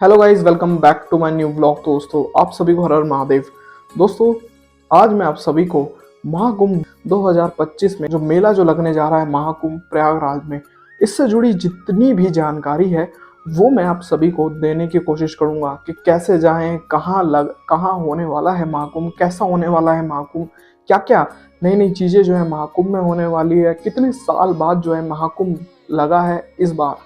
Hello guys, welcome back to my new vlog. दोस्तों, आप सभी को हर हर महादेव। दोस्तों, आज मैं आप सभी को महाकुंभ 2025 में जो मेला जो लगने जा रहा है महाकुंभ प्रयागराज में, इससे जुड़ी जितनी भी जानकारी है वो मैं आप सभी को देने की कोशिश करूंगा कि कैसे जाएं, कहाँ होने वाला है महाकुंभ, कैसा होने वाला है महाकुंभ, क्या क्या नई नई चीज़ें जो है महाकुंभ में होने वाली है, कितने साल बाद जो है महाकुंभ लगा है इस बार,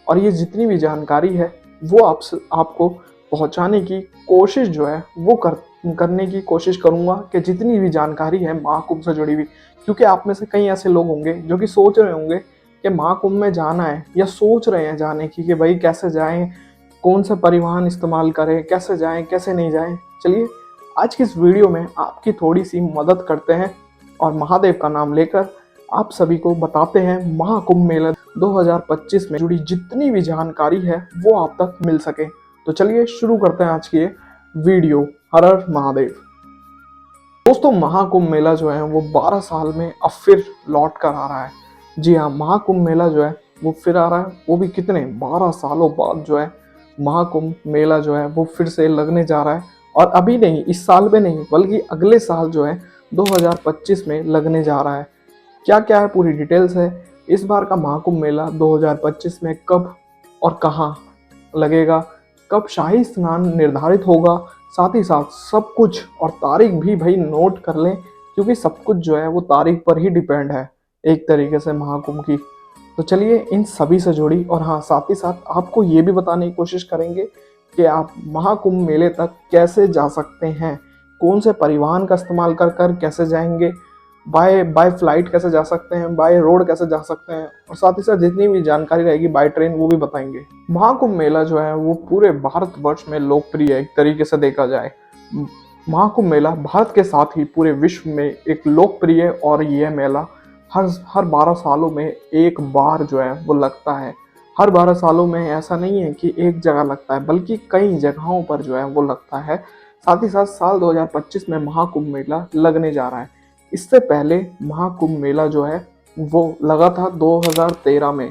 और ये जितनी भी जानकारी है वो आपको पहुंचाने की कोशिश जो है वो करने की कोशिश करूंगा कि जितनी भी जानकारी है महाकुंभ से जुड़ी हुई। क्योंकि आप में से कई ऐसे लोग होंगे जो कि सोच रहे होंगे कि महाकुंभ में जाना है, या सोच रहे हैं जाने की कि भाई कैसे जाएं, कौन सा परिवहन इस्तेमाल करें, कैसे जाएं कैसे नहीं जाएं। चलिए आज की इस वीडियो में आपकी थोड़ी सी मदद करते हैं और महादेव का नाम लेकर आप सभी को बताते हैं महाकुंभ मेला 2025 में जुड़ी जितनी भी जानकारी है वो आप तक मिल सके। तो चलिए शुरू करते हैं आज की ये वीडियो। हर हर महादेव। दोस्तों, महाकुंभ मेला जो है वो 12 साल में अब फिर लौट कर आ रहा है। जी हाँ, महाकुंभ मेला जो है वो फिर आ रहा है, वो भी कितने 12 सालों बाद जो है महाकुंभ मेला जो है वो फिर से लगने जा रहा है। और अभी नहीं, इस साल में नहीं, बल्कि अगले साल जो है 2025 में लगने जा रहा है। क्या क्या है पूरी डिटेल्स है। इस बार का महाकुंभ मेला 2025 में कब और कहाँ लगेगा, कब शाही स्नान निर्धारित होगा, साथ ही साथ सब कुछ और तारीख भी भाई नोट कर लें, क्योंकि सब कुछ जो है वो तारीख पर ही डिपेंड है एक तरीके से महाकुंभ की। तो चलिए इन सभी से जुड़ी, और हाँ साथ ही साथ आपको ये भी बताने की कोशिश करेंगे कि आप महाकुंभ मेले तक कैसे जा सकते हैं, कौन से परिवहन का इस्तेमाल कर कर कैसे जाएंगे, बाय फ्लाइट कैसे जा सकते हैं, बाय रोड कैसे जा सकते हैं, और साथ ही साथ जितनी भी जानकारी रहेगी बाय ट्रेन वो भी बताएंगे। महाकुंभ मेला जो है वो पूरे भारतवर्ष में लोकप्रिय है एक तरीके से देखा जाए। महाकुंभ मेला भारत के साथ ही पूरे विश्व में एक लोकप्रिय, और यह मेला हर 12 सालों में एक बार जो है वो लगता है। हर 12 सालों में ऐसा नहीं है कि एक जगह लगता है, बल्कि कई जगहों पर जो है वो लगता है। साथ ही साथ साल 2025 में महाकुंभ मेला लगने जा रहा है। इससे पहले महाकुंभ मेला जो है वो लगा था 2013 में।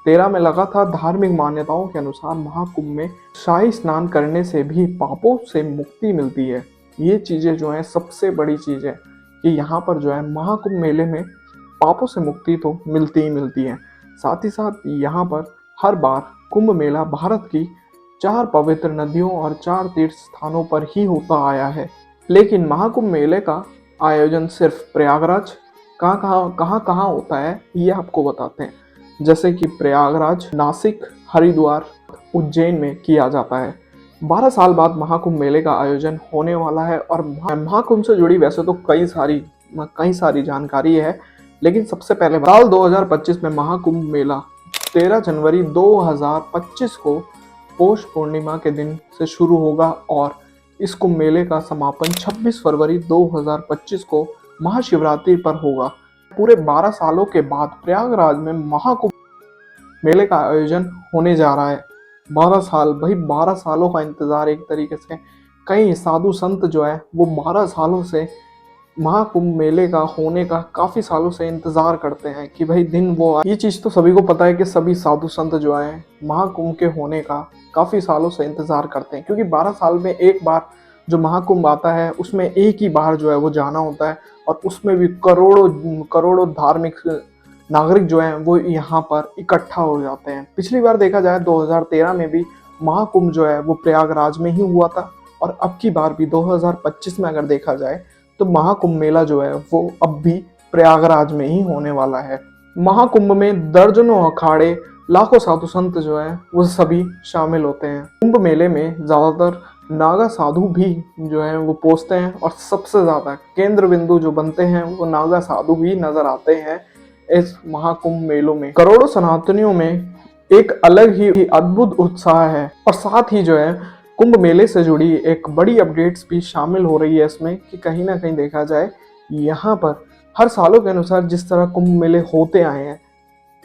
13 में लगा था। धार्मिक मान्यताओं के अनुसार महाकुंभ में शाही स्नान करने से भी पापों से मुक्ति मिलती है। ये चीज़ें जो है सबसे बड़ी चीज़ है कि यहाँ पर जो है महाकुंभ मेले में पापों से मुक्ति तो मिलती ही मिलती है। साथ ही साथ यहाँ पर हर बार कुंभ मेला भारत की 4 पवित्र नदियों और 4 तीर्थ स्थानों पर ही होता आया है। लेकिन महाकुंभ मेले का आयोजन सिर्फ प्रयागराज कहाँ होता है ये आपको बताते हैं। जैसे कि प्रयागराज, नासिक, हरिद्वार, उज्जैन में किया जाता है। 12 साल बाद महाकुंभ मेले का आयोजन होने वाला है। और महाकुंभ से जुड़ी वैसे तो कई सारी जानकारी है, लेकिन सबसे पहले साल 2025 में महाकुंभ मेला 13 जनवरी 2025 को पौष पूर्णिमा के दिन से शुरू होगा, और इस कुंभ मेले का समापन 26 फरवरी 2025 को महाशिवरात्रि पर होगा। पूरे 12 सालों के बाद प्रयागराज में महाकुंभ मेले का आयोजन होने जा रहा है। 12 साल, भाई 12 सालों का इंतजार एक तरीके से। कई साधु संत जो है वो 12 सालों से महाकुंभ मेले का होने का काफी सालों से इंतजार करते हैं कि भाई दिन वो आए। ये चीज तो सभी को पता है कि सभी साधु संत जो है महाकुंभ के होने का काफी सालों से इंतजार करते हैं, क्योंकि 12 साल में एक बार जो महाकुंभ आता है उसमें एक ही बार जो है वो जाना होता है, और उसमें भी करोड़ों धार्मिक नागरिक जो हैं वो यहाँ पर इकट्ठा हो जाते हैं। पिछली बार देखा जाए 2013 में भी महाकुंभ जो है वो प्रयागराज में ही हुआ था, और अब की बार भी 2025 में अगर देखा जाए तो महाकुंभ मेला जो है वो अब भी प्रयागराज में ही होने वाला है। महाकुंभ में दर्जनों अखाड़े, लाखों साधु संत जो है वो सभी शामिल होते हैं। कुंभ मेले में ज्यादातर नागा साधु भी जो है वो पहुंचते हैं, और सबसे ज्यादा केंद्र बिंदु जो बनते हैं वो नागा साधु ही नजर आते हैं इस महाकुंभ मेलों में। करोड़ों सनातनियों में एक अलग ही अद्भुत उत्साह है, और साथ ही जो है कुंभ मेले से जुड़ी एक बड़ी अपडेट्स भी शामिल हो रही है इसमें, कि कहीं ना कहीं देखा जाए यहाँ पर हर सालों के अनुसार जिस तरह कुंभ मेले होते आए हैं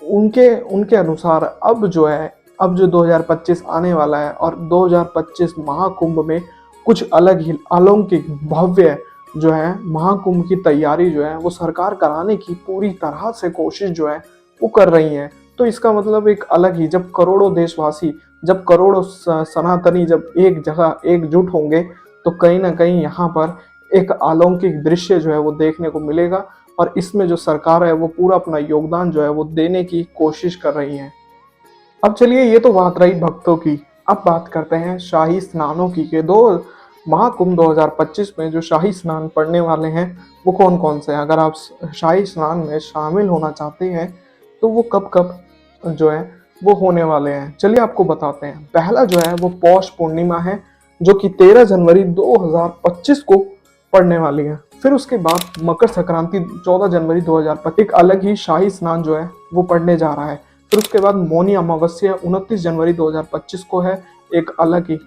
उनके अनुसार अब जो 2025 आने वाला है, और 2025 महाकुंभ में कुछ अलग ही अलौकिक भव्य जो है महाकुंभ की तैयारी जो है वो सरकार कराने की पूरी तरह से कोशिश जो है वो कर रही है। तो इसका मतलब एक अलग ही, जब करोड़ों देशवासी, जब करोड़ों सनातनी जब एक जगह एकजुट होंगे, तो कहीं ना कहीं यहाँ पर एक अलौकिक दृश्य जो है वो देखने को मिलेगा। और इसमें जो सरकार है वो पूरा अपना योगदान जो है वो देने की कोशिश कर रही है। अब चलिए, ये तो बात रही भक्तों की। अब बात करते हैं शाही स्नानों की, के दो महाकुंभ 2025 में जो शाही स्नान पड़ने वाले हैं वो कौन कौन से हैं। अगर आप शाही स्नान में शामिल होना चाहते हैं तो वो कब कब जो है वो होने वाले हैं, चलिए आपको बताते हैं। पहला जो है वो पौष पूर्णिमा है, जो कि 13 जनवरी 2025 को पड़ने वाली है। फिर उसके बाद मकर संक्रांति 14 जनवरी 2025, एक अलग ही शाही स्नान जो है वो पड़ने जा रहा है। फिर उसके बाद मौनी अमावस्या 29 जनवरी 2025 को है, एक अलग ही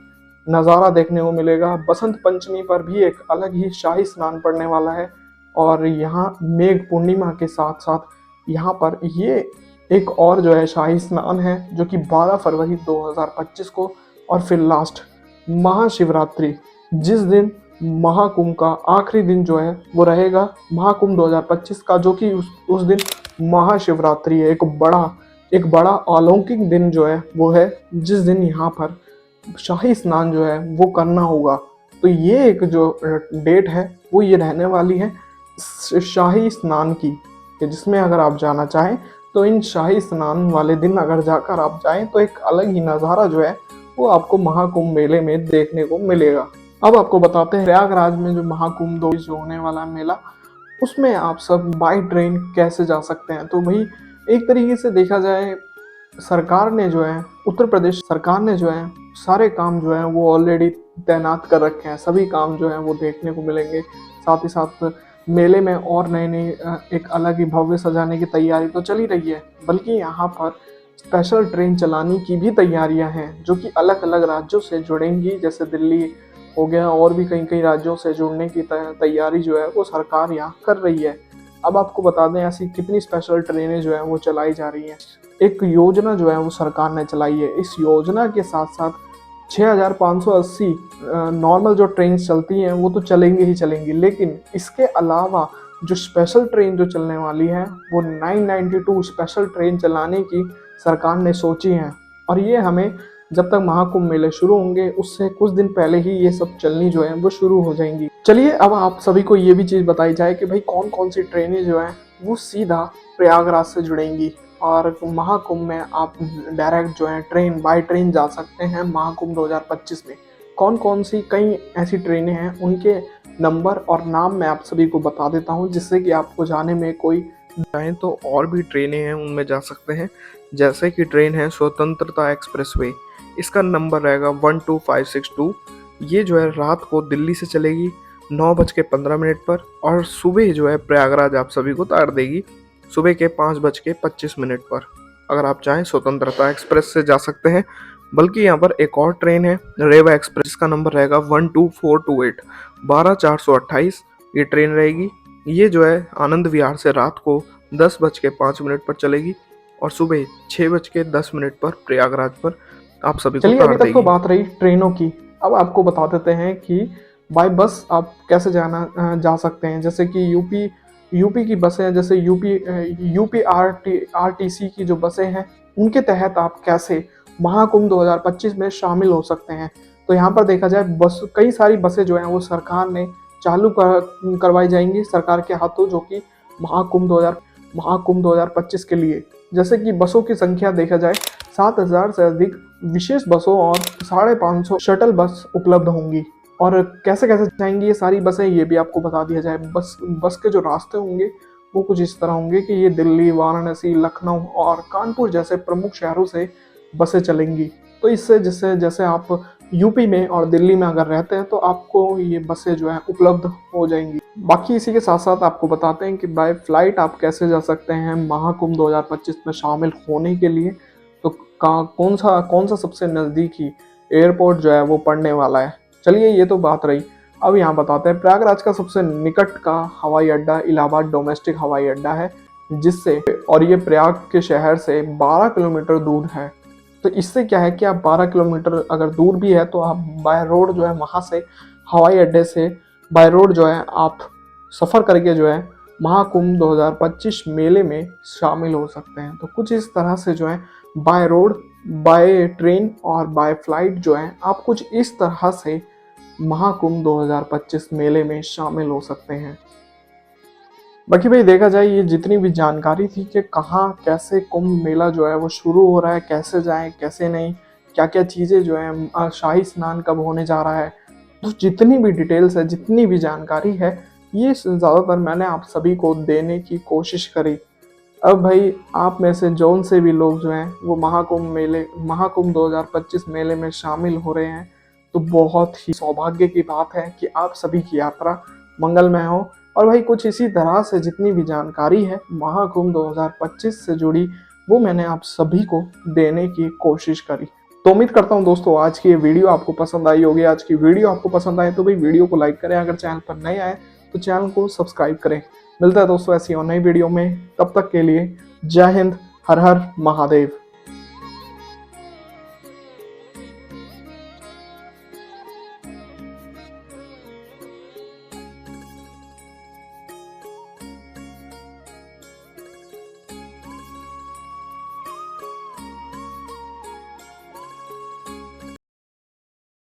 नज़ारा देखने को मिलेगा। बसंत पंचमी पर भी एक अलग ही शाही स्नान पड़ने वाला है। और यहाँ मेघ पूर्णिमा के साथ साथ यहाँ पर ये एक और जो है शाही स्नान है, जो कि 12 फरवरी 2025 को। और फिर लास्ट महाशिवरात्रि, जिस दिन महाकुंभ का आखिरी दिन जो है वो रहेगा महाकुंभ 2025 का, जो कि उस दिन महाशिवरात्रि है। एक बड़ा अलौकिक दिन जो है वो है, जिस दिन यहाँ पर शाही स्नान जो है वो करना होगा। तो ये एक जो डेट है वो ये रहने वाली है शाही स्नान की, कि जिसमें अगर आप जाना चाहें तो इन शाही स्नान वाले दिन अगर जाकर आप जाएं तो एक अलग ही नज़ारा जो है वो आपको महाकुंभ मेले में देखने को मिलेगा। अब आपको बताते हैं प्रयागराज में जो महाकुंभ जो होने वाला मेला, उसमें आप सब बाई ट्रेन कैसे जा सकते हैं। तो भाई, एक तरीके से देखा जाए, सरकार ने जो है, उत्तर प्रदेश सरकार ने जो है सारे काम जो है वो ऑलरेडी तैनात कर रखे हैं। सभी काम जो है वो देखने को मिलेंगे। साथ ही साथ मेले में और नए एक अलग ही भव्य सजाने की तैयारी तो चल ही रही है, बल्कि यहाँ पर स्पेशल ट्रेन चलाने की भी तैयारियां हैं, जो कि अलग अलग राज्यों से जुड़ेंगी। जैसे दिल्ली हो गया, और भी कई राज्यों से जुड़ने की तैयारी जो है वो सरकार यहाँ कर रही है। अब आपको बता दें ऐसी कितनी स्पेशल ट्रेनें जो है वो चलाई जा रही हैं। एक योजना जो है वो सरकार ने चलाई है। इस योजना के साथ साथ 6580 नॉर्मल जो ट्रेन चलती हैं वो तो चलेंगी ही चलेंगी, लेकिन इसके अलावा जो स्पेशल ट्रेन जो चलने वाली है वो 992 स्पेशल ट्रेन चलाने की सरकार ने सोची है। और ये हमें जब तक महाकुंभ मेले शुरू होंगे उससे कुछ दिन पहले ही ये सब चलनी जो है वो शुरू हो जाएंगी। चलिए, अब आप सभी को ये भी चीज़ बताई जाए कि भाई कौन कौन सी ट्रेनें जो हैं वो सीधा प्रयागराज से जुड़ेंगी, और महाकुंभ में आप डायरेक्ट जो है ट्रेन बाय ट्रेन जा सकते हैं महाकुंभ 2025 में। कौन कौन सी कई ऐसी ट्रेनें हैं, उनके नंबर और नाम मैं आप सभी को बता देता हूं, जिससे कि आपको जाने में कोई चाहें तो और भी ट्रेनें हैं उनमें जा सकते हैं। जैसे कि ट्रेन है स्वतंत्रता एक्सप्रेसवे, इसका नंबर रहेगा 12562। ये जो है रात को दिल्ली से चलेगी 9:15 पर, और सुबह जो है प्रयागराज आप सभी को उतार देगी सुबह के 5:25 पर। अगर आप चाहें स्वतंत्रता एक्सप्रेस से जा सकते हैं। बल्कि यहाँ पर एक और ट्रेन है रेवा एक्सप्रेस, जिसका नंबर रहेगा 12428, 12428 ये ट्रेन रहेगी। ये जो है आनंद विहार से रात को 10:05 पर चलेगी, और सुबह 6:10 पर प्रयागराज पर आप सभी को उतार देगी। अभी तक तो बात रही ट्रेनों की। अब आपको बता देते हैं कि बाय बस आप कैसे जा सकते हैं। जैसे कि यूपी की बसें, जैसे यूपी आरटीसी की जो बसें हैं, उनके तहत आप कैसे महाकुंभ 2025 में शामिल हो सकते हैं। तो यहाँ पर देखा जाए कई सारी बसें जो हैं वो सरकार ने चालू करवाई जाएंगी सरकार के हाथों, जो कि महाकुंभ 2025 के लिए। जैसे कि बसों की संख्या देखा जाए 7000 से अधिक विशेष बसों और 550 शटल बस उपलब्ध होंगी। और कैसे जाएंगी ये सारी बसें, ये भी आपको बता दिया जाए। बस के जो रास्ते होंगे वो कुछ इस तरह होंगे कि ये दिल्ली, वाराणसी, लखनऊ और कानपुर जैसे प्रमुख शहरों से बसें चलेंगी। तो इससे जैसे आप यूपी में और दिल्ली में अगर रहते हैं तो आपको ये बसें जो है उपलब्ध हो जाएंगी। बाकी इसी के साथ साथ आपको बताते हैं कि बाय फ्लाइट आप कैसे जा सकते हैं महाकुंभ 2025 में शामिल होने के लिए। तो कौन सा सबसे नज़दीकी एयरपोर्ट जो है वो पड़ने वाला है। चलिए, ये तो बात रही। अब यहाँ बताते हैं प्रयागराज का सबसे निकट का हवाई अड्डा इलाहाबाद डोमेस्टिक हवाई अड्डा है, और ये प्रयाग के शहर से 12 किलोमीटर दूर है। तो इससे क्या है कि आप 12 किलोमीटर अगर दूर भी है तो आप बाय रोड जो है वहाँ से हवाई अड्डे से बाय रोड जो है आप सफ़र करके जो है महाकुंभ 2025 मेले में शामिल हो सकते हैं। तो कुछ इस तरह से जो है बाय रोड, बाय ट्रेन और बाय फ्लाइट जो है आप कुछ इस तरह से महाकुंभ 2025 मेले में शामिल हो सकते हैं। बाकी भाई देखा जाए ये जितनी भी जानकारी थी कि कहाँ कैसे कुंभ मेला जो है वो शुरू हो रहा है, कैसे जाएं कैसे नहीं, क्या क्या चीज़ें जो है, शाही स्नान कब होने जा रहा है, तो जितनी भी डिटेल्स है, जितनी भी जानकारी है, ये ज़्यादातर मैंने आप सभी को देने की कोशिश करी। अब भाई आप में से जौन से भी लोग जो हैं वो महाकुंभ 2025 मेले में शामिल हो रहे हैं, तो बहुत ही सौभाग्य की बात है कि आप सभी की यात्रा मंगलमय हो। और भाई कुछ इसी तरह से जितनी भी जानकारी है महाकुंभ 2025 से जुड़ी, वो मैंने आप सभी को देने की कोशिश करी। तो उम्मीद करता हूँ दोस्तों आज की ये वीडियो आपको पसंद आई होगी। आज की वीडियो आपको पसंद आए तो भाई वीडियो को लाइक करें, अगर चैनल पर नए आए तो चैनल को सब्सक्राइब करें। मिलता है दोस्तों ऐसी और नई वीडियो में, तब तक के लिए जय हिंद, हर हर महादेव।